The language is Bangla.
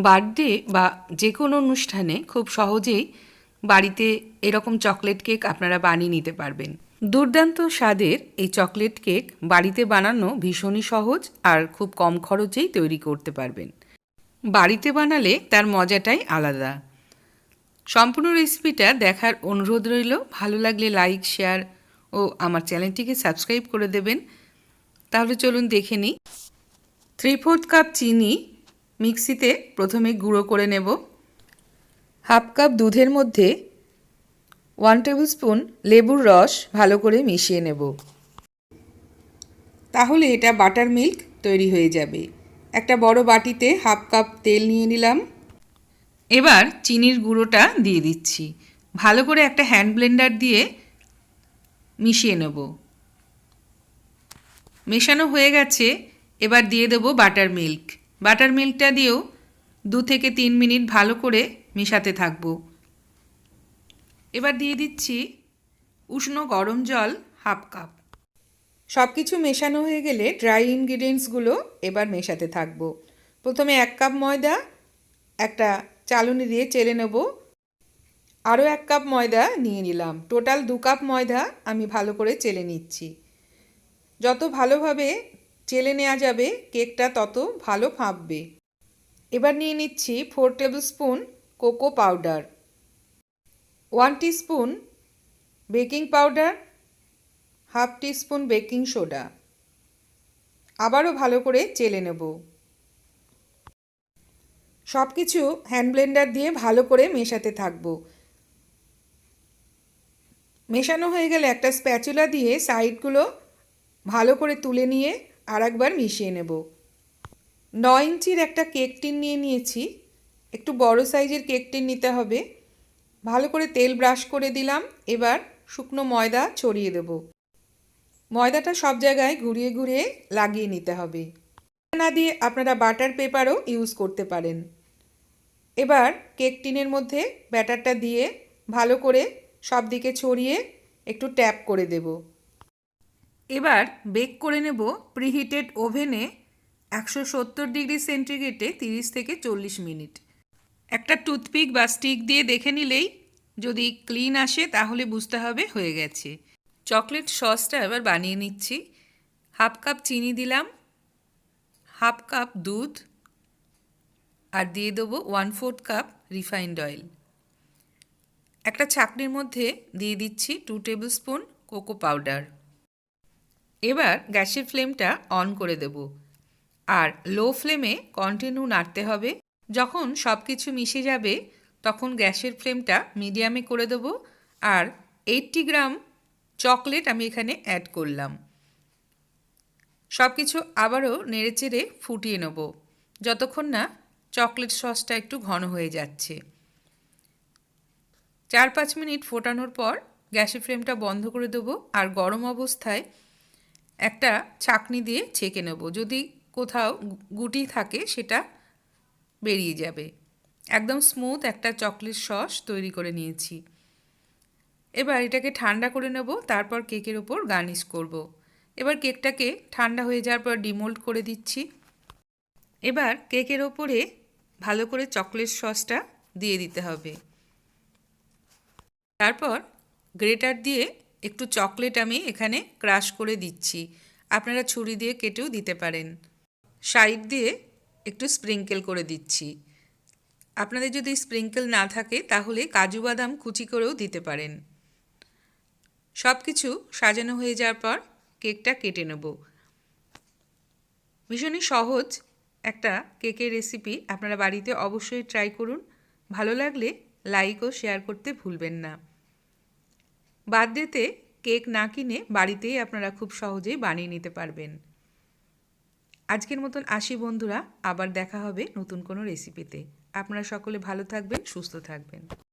বার্থডে বা যে কোনো অনুষ্ঠানে খুব সহজেই বাড়িতে এরকম চকলেট কেক আপনারা বানিয়ে নিতে পারবেন। দুর্দান্ত স্বাদের এই চকলেট কেক বাড়িতে বানানো ভীষণই সহজ আর খুব কম খরচেই তৈরি করতে পারবেন। বাড়িতে বানালে তার মজাটাই আলাদা। সম্পূর্ণ রেসিপিটা দেখার অনুরোধ রইল। ভালো লাগলে লাইক, শেয়ার ও আমার চ্যানেলটিকে সাবস্ক্রাইব করে দেবেন। তাহলে চলুন দেখে নিই। 3/4 কাপ চিনি মিক্সিতে প্রথমে গুঁড়ো করে নেব। হাফ কাপ দুধের মধ্যে 1 টেবিল স্পুন লেবুর রস ভালো করে মিশিয়ে নেব। তাহলে এটা বাটার মিল্ক তৈরি হয়ে যাবে। একটা বড় বাটিতে হাফ কাপ তেল নিয়ে নিলাম। এবার চিনির গুঁড়োটা দিয়ে দিচ্ছি। ভালো করে একটা হ্যান্ড ব্লেন্ডার দিয়ে মিশিয়ে নেব। মেশানো হয়ে গেছে। এবার দিয়ে দেব বাটার মিল্ক। বাটার মিল্কটা দিয়েও 2 থেকে 3 মিনিট ভালো করে মেশাতে থাকব। এবার দিয়ে দিচ্ছি উষ্ণ গরম জল হাফ কাপ। সব কিছু মেশানো হয়ে গেলে ড্রাই ইনগ্রিডিয়েন্টসগুলো এবার মেশাতে থাকব। প্রথমে 1 কাপ ময়দা একটা চালুনি দিয়ে চেলে নেব। আরও 1 কাপ ময়দা নিয়ে নিলাম। টোটাল 2 কাপ ময়দা আমি ভালো করে চেলে নিচ্ছি। যত ভালোভাবে চেলে নেওয়া যাবে কেকটা তত ভালো ফাঁপবে। এবার নিয়ে নিচ্ছি 4 table spoon cocoa powder, 1 teaspoon baking powder, half teaspoon baking soda. আবারও ভালো করে চেলে নেব। সব কিছু হ্যান্ড ব্লেন্ডার দিয়ে ভালো করে মেশাতে থাকব। মেশানো হয়ে গেলে একটা স্প্যাচুলা দিয়ে সাইডগুলো ভালো করে তুলে নিয়ে আর একবার মিশিয়ে নেব। 9 ইঞ্চির একটা কেক টিন নিয়ে নিয়েছি। একটু বড় সাইজের কেক টিন নিতে হবে। ভালো করে তেল ব্রাশ করে দিলাম। এবার শুকনো ময়দা ছড়িয়ে দেব। ময়দাটা সব জায়গায় ঘুরিয়ে ঘুরিয়ে লাগিয়ে নিতে হবে। না দিয়ে আপনারা বাটার পেপারও ইউজ করতে পারেন। এবার কেক টিনের মধ্যে ব্যাটারটা দিয়ে ভালো করে সব দিকে ছড়িয়ে একটু ট্যাপ করে দেব। এবার বেক করে নেব প্রিহিটেড ওভেনে 170 ডিগ্রি সেন্টিগ্রেডে 30 থেকে 40 মিনিট। একটা টুথপিক বা স্টিক দিয়ে দেখে নিলেই যদি ক্লিন আসে তাহলে বুঝতে হবে হয়ে গেছে। চকলেট সসটা এবার বানিয়ে নিচ্ছি। হাফ কাপ চিনি দিলাম, হাফ কাপ দুধ আর দিয়ে দেবো 1/4 কাপ রিফাইন্ড অয়েল। একটা ছাঁকনির মধ্যে দিয়ে দিচ্ছি 2 টেবিল স্পুন কোকো পাউডার। এবার গ্যাসের ফ্লেমটা অন করে দেব আর লো ফ্লেমে কন্টিনিউ নাড়তে হবে। যখন সব কিছু মিশে যাবে তখন গ্যাসের ফ্লেমটা মিডিয়ামে করে দেব আর 80 গ্রাম চকলেট আমি এখানে অ্যাড করলাম। সব কিছু আবারও নেড়েচেড়ে ফুটিয়ে নেব যতক্ষণ না চকলেট সসটা একটু ঘন হয়ে যাচ্ছে। 4-5 মিনিট ফোটানোর পর গ্যাসের ফ্লেমটা বন্ধ করে দেবো আর গরম অবস্থায় একটা ছাঁকনি দিয়ে ছেঁকে নেব। যদি কোথাও গুটি থাকে সেটা বেরিয়ে যাবে। একদম স্মুথ একটা চকলেট সস তৈরি করে নিয়েছি। এবার এটাকে ঠান্ডা করে নেব, তারপর কেকের ওপর গার্নিশ করব। এবার কেকটাকে ঠান্ডা হয়ে যাওয়ার পর ডিমোল্ড করে দিচ্ছি। এবার কেকের ওপরে ভালো করে চকলেট সসটা দিয়ে দিতে হবে। তারপর গ্রেটার দিয়ে একটু চকলেট আমি এখানে ক্রাশ করে দিচ্ছি। আপনারা ছুরি দিয়ে কেটেও দিতে পারেন। সাইড দিয়ে একটু স্প্রিঙ্কেল করে দিচ্ছি। আপনাদের যদি স্প্রিঙ্কেল না থাকে তাহলে কাজু বাদাম কুচি করেও দিতে পারেন। সব কিছু সাজানো হয়ে যাওয়ার পর কেকটা কেটে নেব। ভীষণই সহজ একটা কেকের রেসিপি, আপনারা বাড়িতে অবশ্যই ট্রাই করুন। ভালো লাগলে লাইক ও শেয়ার করতে ভুলবেন না। বার্থডেতে কেক না কিনে বাড়িতেই আপনারা খুব সহজেই বানিয়ে নিতে পারবেন। আজকের মতন আসি বন্ধুরা, আবার দেখা হবে নতুন কোনো রেসিপিতে। আপনারা সকলে ভালো থাকবেন, সুস্থ থাকবেন।